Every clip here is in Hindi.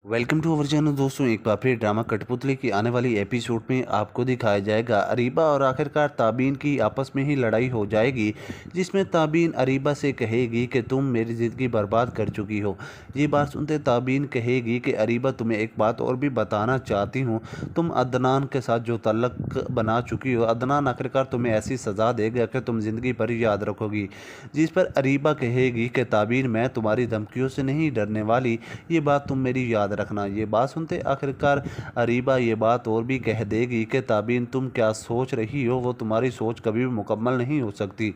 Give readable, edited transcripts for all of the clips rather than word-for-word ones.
वेलकम टू अवर चैनल दोस्तों। एक बार फिर ड्रामा कठपुतली की आने वाली एपिसोड में आपको दिखाया जाएगा अरीबा और आखिरकार ताबीन की आपस में ही लड़ाई हो जाएगी, जिसमें ताबीन अरीबा से कहेगी कि तुम मेरी ज़िंदगी बर्बाद कर चुकी हो। ये बात सुनते ताबीन कहेगी कि अरीबा, तुम्हें एक बात और भी बताना चाहती हूँ। तुम अदनान के साथ जो तल्लक बना चुकी हो, अदनान आखिरकार तुम्हें ऐसी सज़ा देगा कि तुम ज़िंदगी भर याद रखोगी। जिस पर अरीबा कहेगी कि ताबीन, मैं तुम्हारी धमकियों से नहीं डरने वाली, ये बात तुम मेरी याद रखना। ये बात सुनते आखिरकार अरीबा ये बात और भी कह देगी कि ताबीन, तुम क्या सोच रही हो, वो तुम्हारी सोच कभी भी मुकम्मल नहीं हो सकती।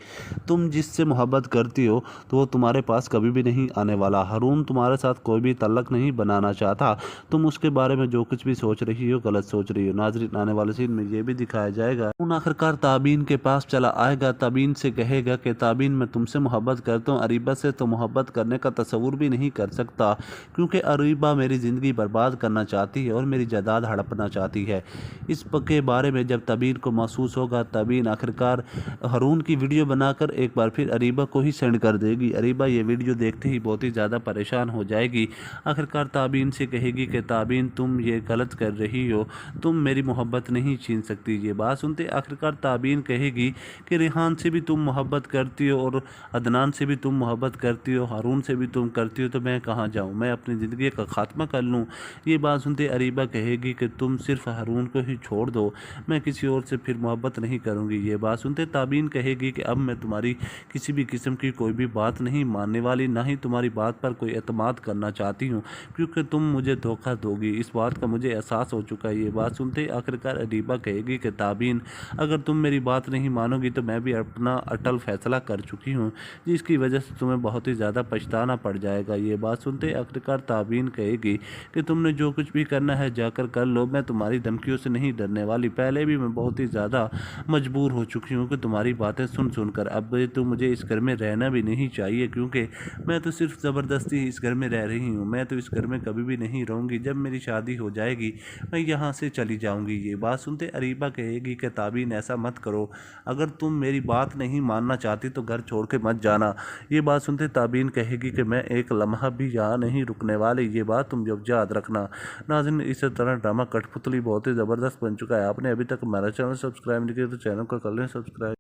तुम जिससे मोहब्बत करती हो तो वो तुम्हारे पास कभी भी नहीं आने वाला। हारून तुम्हारे साथ कोई भी तल्लक नहीं बनाना चाहता। तुम उसके बारे में जो कुछ भी सोच रही हो, गलत सोच रही हो। नाज़रीन, आने वाले सीन में ये भी दिखाया जाएगा। हारून आखिरकार ताबीन के पास चला आएगा, ताबीन से कहेगा कि ताबीन, मैं तुमसे मोहब्बत करता हूँ, अरीबा से तो मोहब्बत करने का तस्वुर भी नहीं कर सकता, क्योंकि अरीबा मेरी ज़िंदगी बर्बाद करना चाहती है और मेरी जायदाद हड़पना चाहती है। इस के बारे में जब ताबीन को महसूस होगा, ताबीन आखिरकार हारून की वीडियो बनाकर एक बार फिर अरीबा को ही सेंड कर देगी। अरीबा ये वीडियो देखते ही बहुत ही ज़्यादा परेशान हो जाएगी। आखिरकार ताबीन से कहेगी कि ताबीन, तुम ये गलत कर रही हो, तुम मेरी मोहब्बत नहीं छीन सकती। ये बात सुनते आखिरकार ताबीन कहेगी कि रेहान से भी तुम मोहब्बत करती हो और अदनान से भी तुम मोहब्बत करती हो, हारून से भी तुम करती हो, तो मैं कहाँ जाऊँ, मैं अपनी ज़िंदगी का खात्मा कर लूँ। ये बात सुनते अरीबा कहेगी कि तुम सिर्फ हारून को ही छोड़ दो, मैं किसी और से फिर मोहब्बत नहीं करूँगी। ये बात सुनते ताबीन कहेगी कि अब मैं तुम्हारी किसी भी किस्म की कोई भी बात नहीं मानने वाली, ना ही तुम्हारी बात पर कोई एतमाद करना चाहती हूँ, क्योंकि तुम मुझे धोखा दोगी। इस बात का मुझे एहसास हो चुका है। ये बात सुनते आखिरकार अरीबा कहेगी कि ताबीन, अगर तुम मेरी बात नहीं मानोगी तो मैं भी अपना अटल फैसला कर चुकी हूँ, जिसकी वजह से तुम्हें बहुत ही ज़्यादा पछताना पड़ जाएगा। ये बात सुनते आखिरकार ताबीन कहेगी कि तुमने जो कुछ भी करना है जाकर कर लो, मैं तुम्हारी धमकियों से नहीं डरने वाली। पहले भी मैं बहुत ही ज़्यादा मजबूर हो चुकी हूँ कि तुम्हारी बातें सुन सुनकर। अब तो मुझे इस घर में रहना भी नहीं चाहिए, क्योंकि मैं तो सिर्फ ज़बरदस्ती इस घर में रह रही हूँ। मैं तो इस घर में कभी भी नहीं रहूँगी। जब मेरी शादी हो जाएगी मैं यहाँ से चली जाऊँगी। ये बात सुनते अरीबा कहेगी कि ताबीन, ऐसा मत करो, अगर तुम मेरी बात नहीं मानना चाहती तो घर छोड़ के मत जाना। ये बात सुनते ताबीन कहेगी कि मैं एक लम्हा भी यहाँ नहीं रुकने वाली। ये बात तुम जब याद रखना। नाज़रीन, इस तरह ड्रामा कठपुतली बहुत ही ज़बरदस्त बन चुका है। आपने अभी तक हमारा चैनल सब्सक्राइब नहीं किया तो चैनल को कर लें सब्सक्राइब।